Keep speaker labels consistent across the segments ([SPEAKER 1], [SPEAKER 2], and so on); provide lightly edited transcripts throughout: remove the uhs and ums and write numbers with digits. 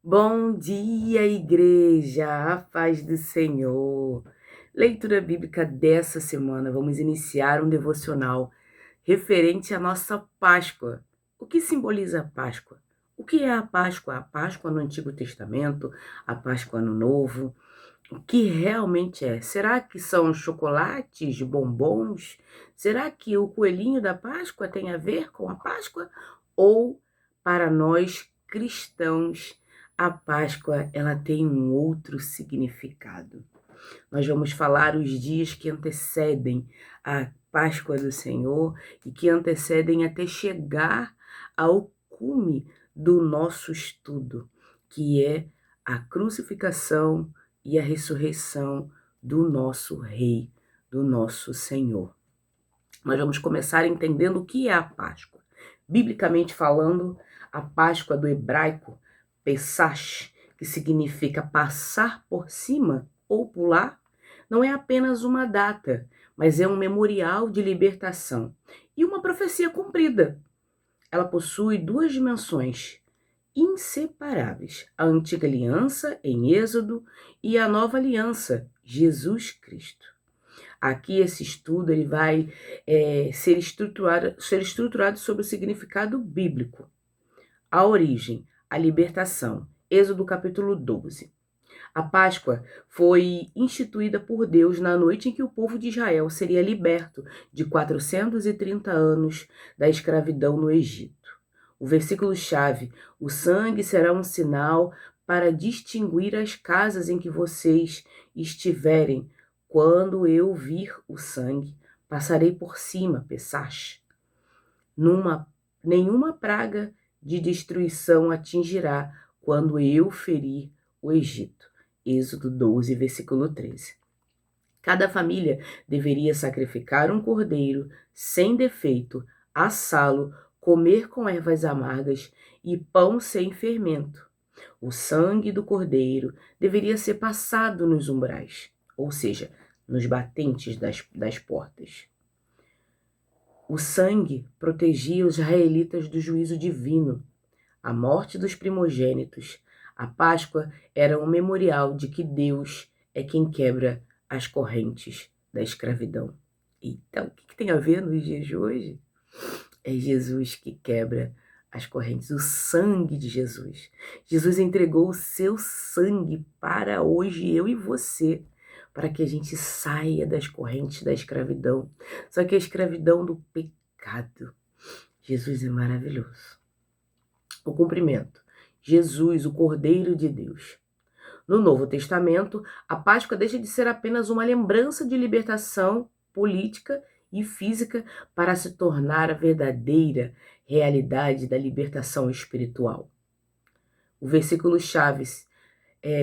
[SPEAKER 1] Bom dia, igreja, a paz do Senhor. Leitura bíblica dessa semana. Vamos iniciar um devocional referente à nossa Páscoa. O que simboliza a Páscoa? O que é a Páscoa? A Páscoa no Antigo Testamento, a Páscoa no Novo. O que realmente é? Será que são chocolates, bombons? Será que o coelhinho da Páscoa tem a ver com a Páscoa? Ou, para nós cristãos, a Páscoa ela tem um outro significado? Nós vamos falar os dias que antecedem a Páscoa do Senhor e que antecedem até chegar ao cume do nosso estudo, que é a crucificação e a ressurreição do nosso Rei, do nosso Senhor. Nós vamos começar entendendo o que é a Páscoa. Biblicamente falando, a Páscoa do hebraico, Pesach, que significa passar por cima ou pular, não é apenas uma data, mas é um memorial de libertação e uma profecia cumprida. Ela possui duas dimensões inseparáveis: a antiga aliança em Êxodo e a nova aliança, Jesus Cristo. Aqui esse estudo ele vai ser estruturado sobre o significado bíblico, a origem, a libertação. Êxodo capítulo 12. A Páscoa foi instituída por Deus na noite em que o povo de Israel seria liberto de 430 anos da escravidão no Egito. O versículo-chave: o sangue será um sinal para distinguir as casas em que vocês estiverem. Quando eu vir o sangue, passarei por cima, Pesach. Nenhuma praga de destruição atingirá quando eu ferir o Egito. Êxodo 12, versículo 13. Cada família deveria sacrificar um cordeiro sem defeito, assá-lo, comer com ervas amargas e pão sem fermento. O sangue do cordeiro deveria ser passado nos umbrais, ou seja, nos batentes das portas. O sangue protegia os israelitas do juízo divino, a morte dos primogênitos. A Páscoa era um memorial de que Deus é quem quebra as correntes da escravidão. Então, o que tem a ver nos dias de hoje? É Jesus que quebra as correntes, o sangue de Jesus. Jesus entregou o seu sangue para hoje, eu e você, para que a gente saia das correntes da escravidão. Só que a escravidão do pecado. Jesus é maravilhoso. O cumprimento. Jesus, o Cordeiro de Deus. No Novo Testamento, a Páscoa deixa de ser apenas uma lembrança de libertação política e física para se tornar a verdadeira realidade da libertação espiritual. O versículo Chaves: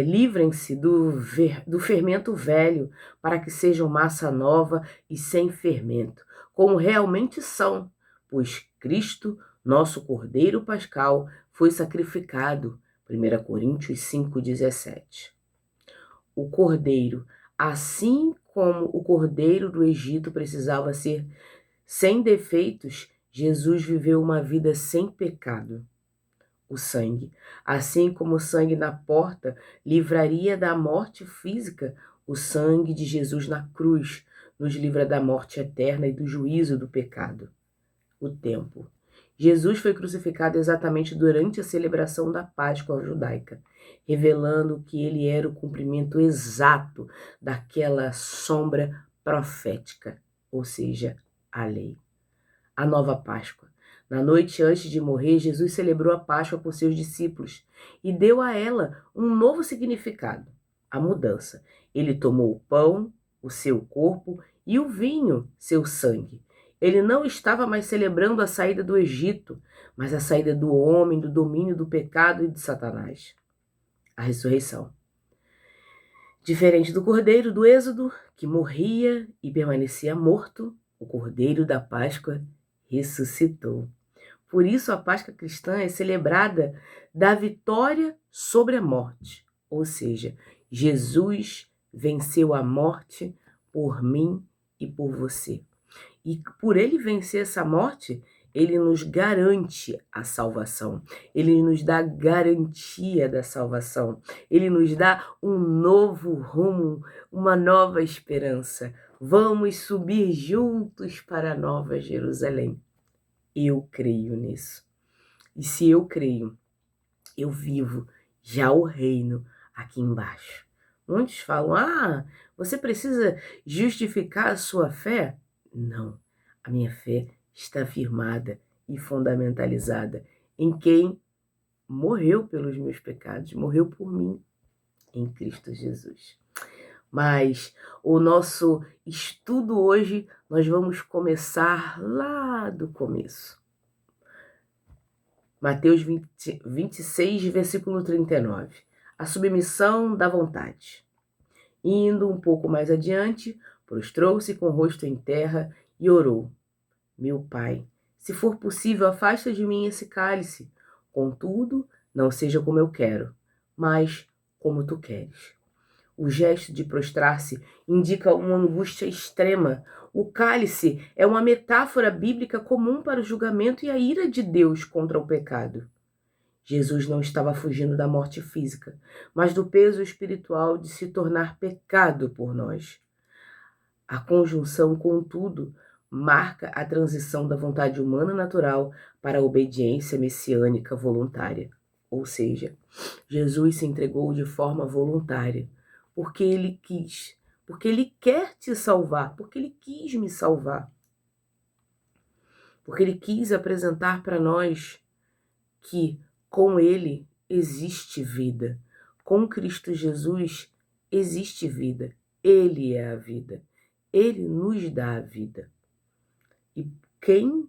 [SPEAKER 1] livrem-se do fermento velho, para que sejam massa nova e sem fermento, como realmente são, pois Cristo, nosso Cordeiro Pascal, foi sacrificado. 1 Coríntios 5,17. O cordeiro, assim como o cordeiro do Egito precisava ser sem defeitos, Jesus viveu uma vida sem pecado. O sangue, assim como o sangue na porta livraria da morte física, o sangue de Jesus na cruz nos livra da morte eterna e do juízo do pecado. O tempo. Jesus foi crucificado exatamente durante a celebração da Páscoa judaica, revelando que ele era o cumprimento exato daquela sombra profética, ou seja, a lei. A nova Páscoa. Na noite antes de morrer, Jesus celebrou a Páscoa com seus discípulos e deu a ela um novo significado, a mudança. Ele tomou o pão, o seu corpo, e o vinho, seu sangue. Ele não estava mais celebrando a saída do Egito, mas a saída do homem, do domínio do pecado e de Satanás. A ressurreição. Diferente do cordeiro do Êxodo, que morria e permanecia morto, o cordeiro da Páscoa ressuscitou. Por isso a Páscoa cristã é celebrada da vitória sobre a morte, ou seja, Jesus venceu a morte por mim e por você. E por ele vencer essa morte, Ele nos garante a salvação. Ele nos dá garantia da salvação. Ele nos dá um novo rumo, uma nova esperança. Vamos subir juntos para a Nova Jerusalém. Eu creio nisso. E se eu creio, eu vivo já o reino aqui embaixo. Muitos falam, você precisa justificar a sua fé? Não, a minha fé está firmada e fundamentalizada em quem morreu pelos meus pecados, morreu por mim, em Cristo Jesus. Mas o nosso estudo hoje, nós vamos começar lá do começo. Mateus 26, versículo 39. A submissão da vontade. Indo um pouco mais adiante, prostrou-se com o rosto em terra e orou. Meu Pai, se for possível, afasta de mim esse cálice. Contudo, não seja como eu quero, mas como tu queres. O gesto de prostrar-se indica uma angústia extrema. O cálice é uma metáfora bíblica comum para o julgamento e a ira de Deus contra o pecado. Jesus não estava fugindo da morte física, mas do peso espiritual de se tornar pecado por nós. A conjunção, contudo, marca a transição da vontade humana natural para a obediência messiânica voluntária. Ou seja, Jesus se entregou de forma voluntária, porque ele quis, porque ele quer te salvar, porque ele quis me salvar. Porque ele quis apresentar para nós que com ele existe vida. Com Cristo Jesus existe vida. Ele é a vida. Ele nos dá a vida. E quem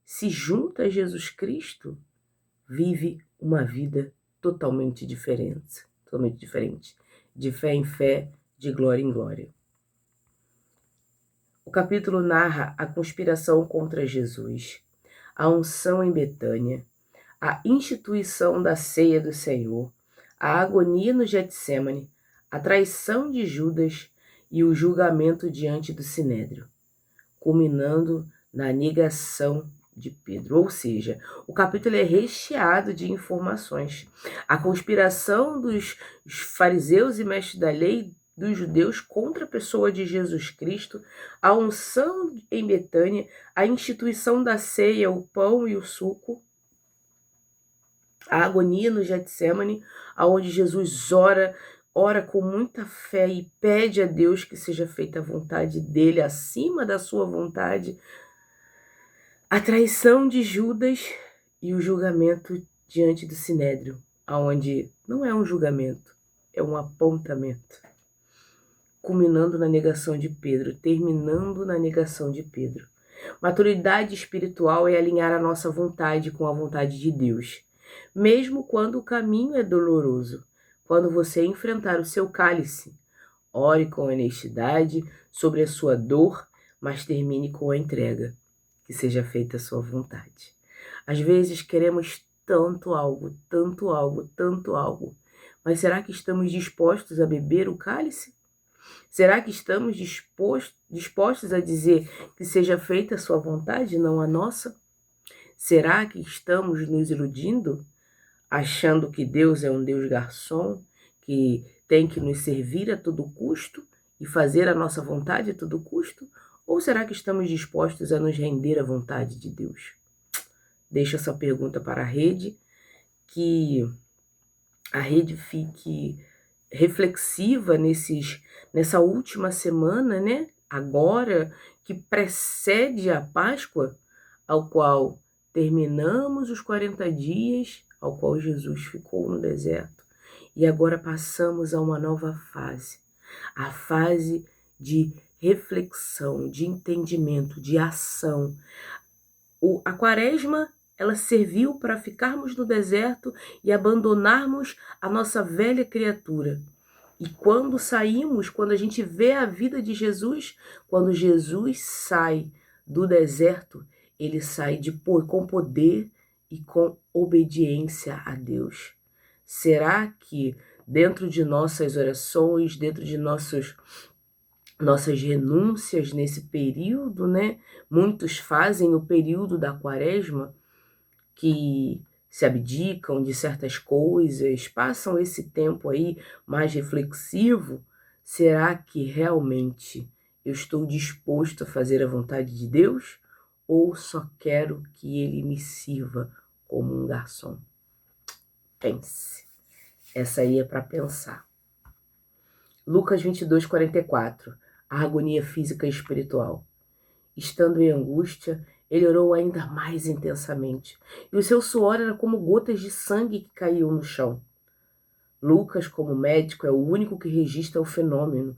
[SPEAKER 1] se junta a Jesus Cristo vive uma vida totalmente diferente. De fé em fé, de glória em glória. O capítulo narra a conspiração contra Jesus, a unção em Betânia, a instituição da ceia do Senhor, a agonia no Getsêmani, a traição de Judas e o julgamento diante do Sinédrio, culminando na negação de Pedro. Ou seja, o capítulo é recheado de informações. A conspiração dos fariseus e mestres da lei dos judeus contra a pessoa de Jesus Cristo, a unção em Betânia, a instituição da ceia, o pão e o suco, a agonia no Getsêmani, aonde Jesus ora com muita fé e pede a Deus que seja feita a vontade dele acima da sua vontade, a traição de Judas e o julgamento diante do Sinédrio, aonde não é um julgamento, é um apontamento, culminando na negação de Pedro, terminando na negação de Pedro. Maturidade espiritual é alinhar a nossa vontade com a vontade de Deus, mesmo quando o caminho é doloroso. Quando você enfrentar o seu cálice, ore com honestidade sobre a sua dor, mas termine com a entrega, que seja feita a sua vontade. Às vezes queremos tanto algo, mas será que estamos dispostos a beber o cálice? Será que estamos dispostos a dizer que seja feita a sua vontade, não a nossa? Será que estamos nos iludindo, achando que Deus é um Deus garçom, que tem que nos servir a todo custo e fazer a nossa vontade a todo custo? Ou será que estamos dispostos a nos render à vontade de Deus? Deixo essa pergunta para a rede, que a rede fique reflexiva nessa última semana, né? Agora que precede a Páscoa, ao qual terminamos os 40 dias, ao qual Jesus ficou no deserto. E agora passamos a uma nova fase, a fase de reflexão, de entendimento, de ação. A quaresma, ela serviu para ficarmos no deserto e abandonarmos a nossa velha criatura. E quando saímos, quando a gente vê a vida de Jesus, quando Jesus sai do deserto, ele sai com poder e com obediência a Deus. Será que dentro de nossas orações, dentro de nossos nossas renúncias nesse período, né? Muitos fazem o período da quaresma, que se abdicam de certas coisas, passam esse tempo aí mais reflexivo. Será que realmente eu estou disposto a fazer a vontade de Deus? Ou só quero que Ele me sirva como um garçom? Pense. Essa aí é para pensar. Lucas 22, 44. A agonia física e espiritual. Estando em angústia, ele orou ainda mais intensamente, e o seu suor era como gotas de sangue que caíam no chão. Lucas, como médico, é o único que registra o fenômeno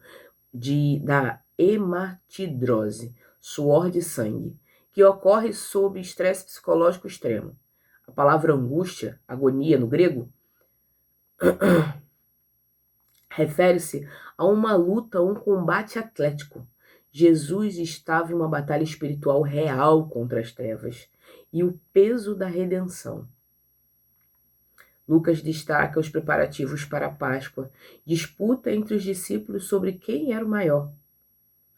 [SPEAKER 1] da hematidrose, suor de sangue, que ocorre sob estresse psicológico extremo. A palavra angústia, agonia no grego, refere-se a uma luta, a um combate atlético. Jesus estava em uma batalha espiritual real contra as trevas e o peso da redenção. Lucas destaca os preparativos para a Páscoa, disputa entre os discípulos sobre quem era o maior.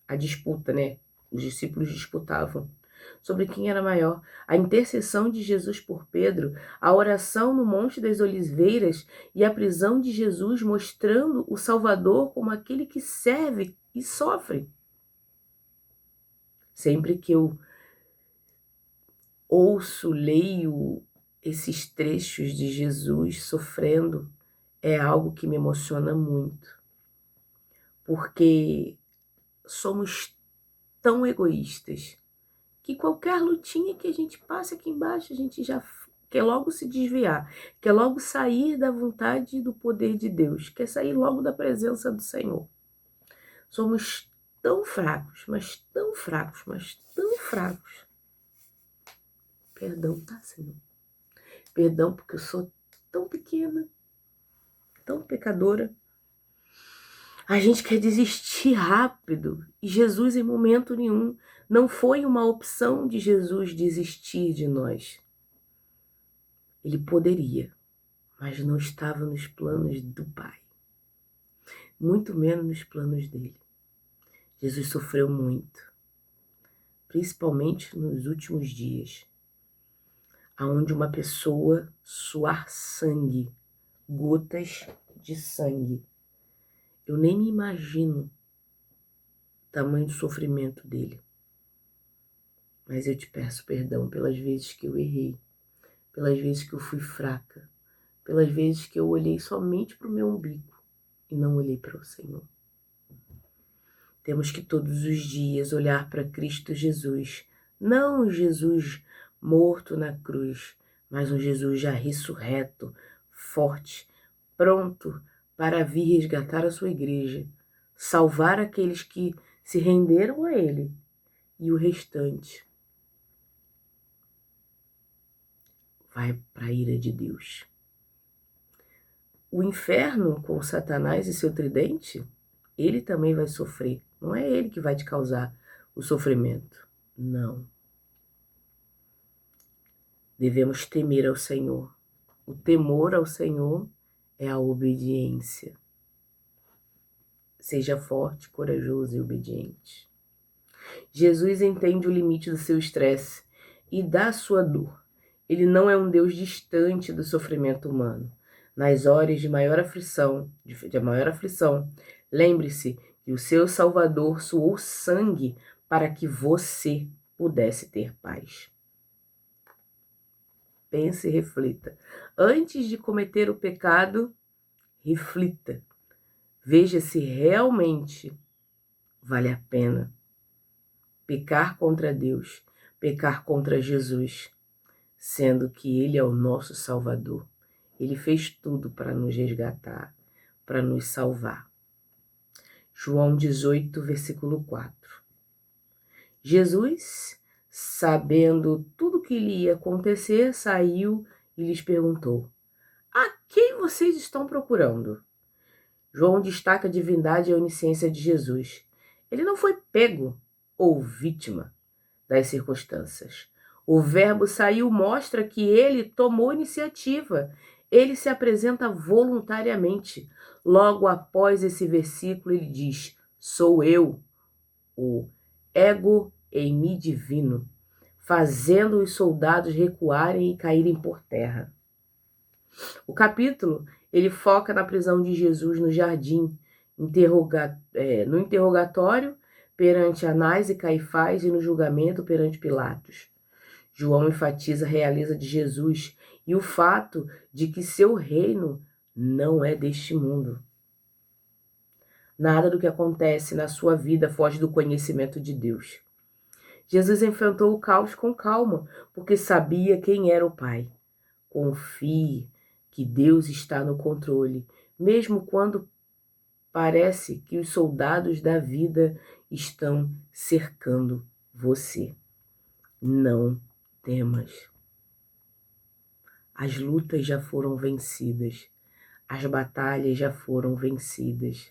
[SPEAKER 1] A disputa, né? Os discípulos disputavam sobre quem era maior. A intercessão de Jesus por Pedro, a oração no Monte das Oliveiras e a prisão de Jesus mostrando o Salvador como aquele que serve e sofre. Sempre que eu ouço, leio esses trechos de Jesus sofrendo, é algo que me emociona muito, porque somos tão egoístas que qualquer lutinha que a gente passe aqui embaixo, a gente já quer logo se desviar, quer logo sair da vontade e do poder de Deus, quer sair logo da presença do Senhor. Somos tão fracos, mas tão fracos, mas tão fracos. Perdão, tá, Senhor? Perdão porque eu sou tão pequena, tão pecadora. A gente quer desistir rápido e Jesus, em momento nenhum, não foi uma opção de Jesus desistir de nós. Ele poderia, mas não estava nos planos do Pai, muito menos nos planos dele. Jesus sofreu muito, principalmente nos últimos dias, aonde uma pessoa suar sangue, gotas de sangue. Eu nem me imagino o tamanho do sofrimento dele. Mas eu te peço perdão pelas vezes que eu errei, pelas vezes que eu fui fraca, pelas vezes que eu olhei somente para o meu umbigo e não olhei para o Senhor. Temos que todos os dias olhar para Cristo Jesus, não um Jesus morto na cruz, mas um Jesus já ressurreto, forte, pronto para vir resgatar a sua igreja, salvar aqueles que se renderam a Ele e o restante vai para a ira de Deus. O inferno com Satanás e seu tridente, ele também vai sofrer. Não é ele que vai te causar o sofrimento. Não. Devemos temer ao Senhor. O temor ao Senhor é a obediência. Seja forte, corajoso e obediente. Jesus entende o limite do seu estresse e da sua dor. Ele não é um Deus distante do sofrimento humano. Nas horas de maior aflição, lembre-se que o seu Salvador suou sangue para que você pudesse ter paz. Pense e reflita. Antes de cometer o pecado, reflita. Veja se realmente vale a pena pecar contra Deus, pecar contra Jesus, sendo que Ele é o nosso Salvador. Ele fez tudo para nos resgatar, para nos salvar. João 18, versículo 4. Jesus, sabendo tudo que lhe ia acontecer, saiu e lhes perguntou: a quem vocês estão procurando? João destaca a divindade e a onisciência de Jesus. Ele não foi pego ou vítima das circunstâncias. O verbo saiu mostra que ele tomou iniciativa. Ele se apresenta voluntariamente. Logo após esse versículo, ele diz: sou eu, o ego eimi divino, fazendo os soldados recuarem e caírem por terra. O capítulo, ele foca na prisão de Jesus no jardim, no interrogatório perante Anás e Caifás e no julgamento perante Pilatos. João enfatiza a realeza de Jesus e o fato de que seu reino não é deste mundo. Nada do que acontece na sua vida foge do conhecimento de Deus. Jesus enfrentou o caos com calma, porque sabia quem era o Pai. Confie que Deus está no controle, mesmo quando parece que os soldados da vida estão cercando você. Não temas. As lutas já foram vencidas. As batalhas já foram vencidas.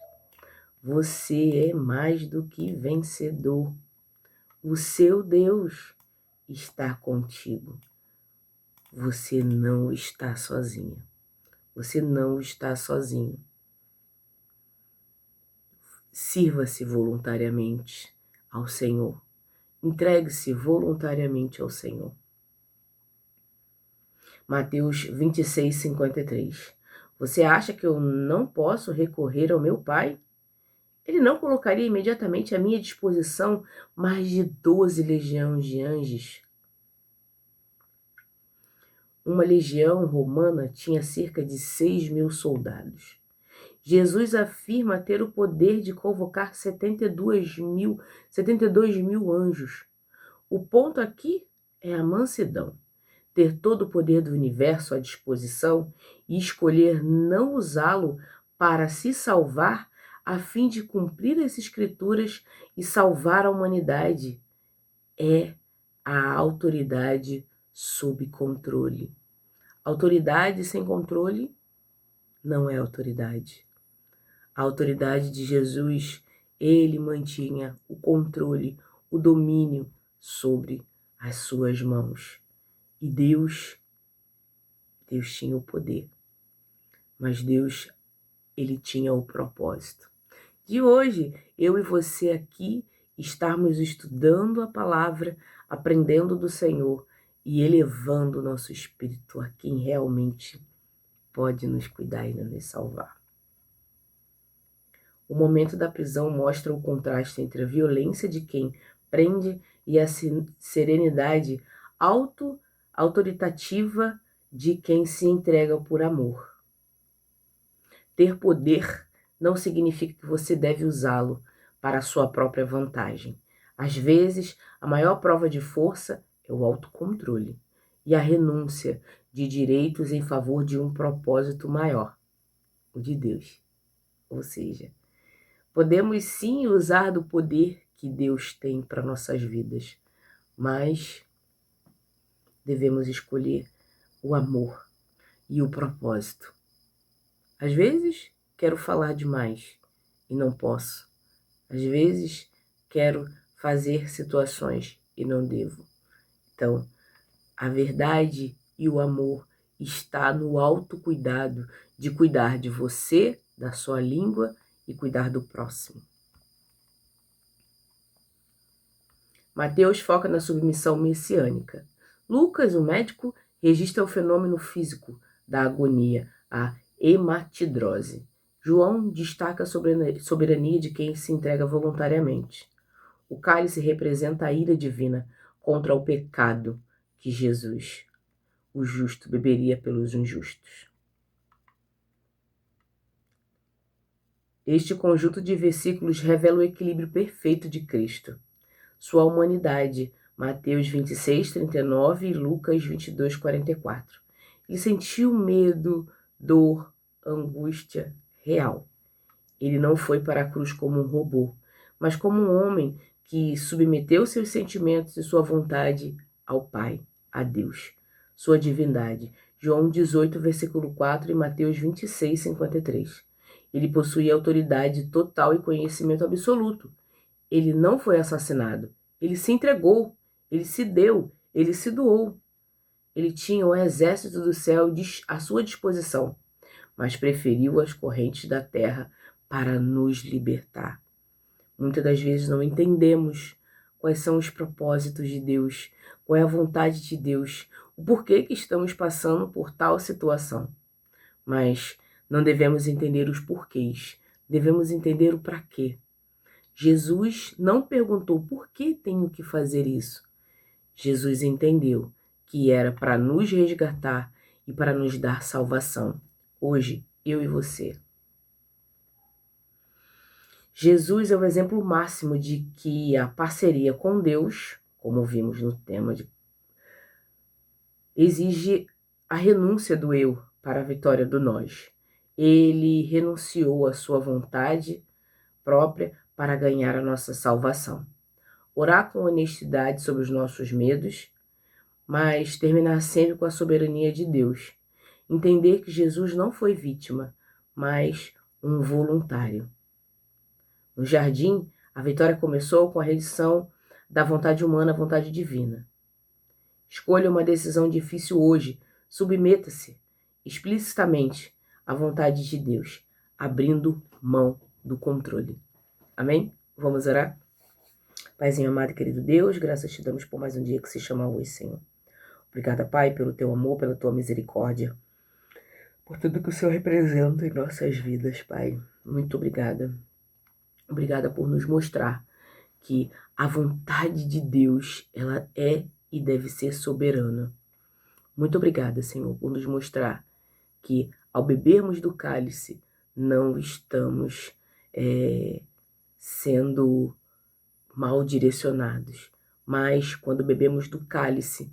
[SPEAKER 1] Você é mais do que vencedor. O seu Deus está contigo. Você não está sozinha. Você não está sozinho. Sirva-se voluntariamente ao Senhor. Entregue-se voluntariamente ao Senhor. Mateus 26, 53. Você acha que eu não posso recorrer ao meu Pai? Ele não colocaria imediatamente à minha disposição mais de 12 legiões de anjos? Uma legião romana tinha cerca de 6.000 soldados. Jesus afirma ter o poder de convocar 72 mil anjos. O ponto aqui é a mansidão. Ter todo o poder do universo à disposição e escolher não usá-lo para se salvar a fim de cumprir as Escrituras e salvar a humanidade é a autoridade sob controle. Autoridade sem controle não é autoridade. A autoridade de Jesus, ele mantinha o controle, o domínio sobre as suas mãos. E Deus tinha o poder, mas Deus, ele tinha o propósito. De hoje, eu e você aqui estarmos estudando a palavra, aprendendo do Senhor e elevando o nosso espírito a quem realmente pode nos cuidar e nos salvar. O momento da prisão mostra o contraste entre a violência de quem prende e a serenidade autoritativa de quem se entrega por amor. Ter poder não significa que você deve usá-lo para a sua própria vantagem. Às vezes, a maior prova de força é o autocontrole e a renúncia de direitos em favor de um propósito maior, o de Deus. Ou seja, podemos sim usar do poder que Deus tem para nossas vidas, mas devemos escolher o amor e o propósito. Às vezes, quero falar demais e não posso. Às vezes, quero fazer situações e não devo. Então, a verdade e o amor está no autocuidado de cuidar de você, da sua língua e cuidar do próximo. Mateus foca na submissão messiânica. Lucas, o médico, registra o fenômeno físico da agonia, a hematidrose. João destaca a soberania de quem se entrega voluntariamente. O cálice representa a ira divina contra o pecado que Jesus, o justo, beberia pelos injustos. Este conjunto de versículos revela o equilíbrio perfeito de Cristo. Sua humanidade, Mateus 26, 39 e Lucas 22, 44. Ele sentiu medo, dor, angústia real. Ele não foi para a cruz como um robô, mas como um homem que submeteu seus sentimentos e sua vontade ao Pai, a Deus, sua divindade. João 18, versículo 4 e Mateus 26, 53. Ele possuía autoridade total e conhecimento absoluto. Ele não foi assassinado. Ele se entregou. Ele se deu. Ele se doou. Ele tinha o exército do céu à sua disposição, mas preferiu as correntes da terra para nos libertar. Muitas das vezes não entendemos quais são os propósitos de Deus, qual é a vontade de Deus, o porquê que estamos passando por tal situação. Mas não devemos entender os porquês, devemos entender o para quê. Jesus não perguntou por que tenho que fazer isso. Jesus entendeu que era para nos resgatar e para nos dar salvação. Hoje, eu e você. Jesus é o exemplo máximo de que a parceria com Deus, como vimos no tema, exige a renúncia do eu para a vitória do nós. Ele renunciou à sua vontade própria para ganhar a nossa salvação. Orar com honestidade sobre os nossos medos, mas terminar sempre com a soberania de Deus. Entender que Jesus não foi vítima, mas um voluntário. No jardim, a vitória começou com a rendição da vontade humana à vontade divina. Escolha uma decisão difícil hoje. Submeta-se explicitamente à vontade de Deus, abrindo mão do controle. Amém? Vamos orar? Paizinho amado e querido Deus, graças te damos por mais um dia que se chama hoje, Senhor. Obrigada, Pai, pelo teu amor, pela tua misericórdia, por tudo que o Senhor representa em nossas vidas, Pai. Muito obrigada. Obrigada por nos mostrar que a vontade de Deus, ela é e deve ser soberana. Muito obrigada, Senhor, por nos mostrar que ao bebermos do cálice, não estamos sendo mal direcionados, mas quando bebemos do cálice,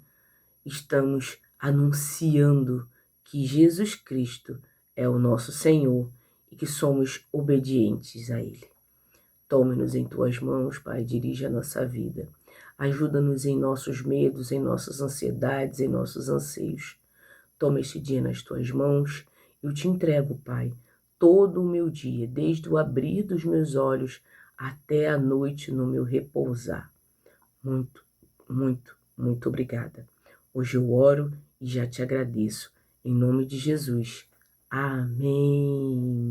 [SPEAKER 1] estamos anunciando que Jesus Cristo é o nosso Senhor e que somos obedientes a Ele. Tome-nos em tuas mãos, Pai, dirige a nossa vida. Ajuda-nos em nossos medos, em nossas ansiedades, em nossos anseios. Toma este dia nas tuas mãos. Eu te entrego, Pai, todo o meu dia, desde o abrir dos meus olhos até a noite no meu repousar. Muito, muito, muito obrigada. Hoje eu oro e já te agradeço. Em nome de Jesus. Amém.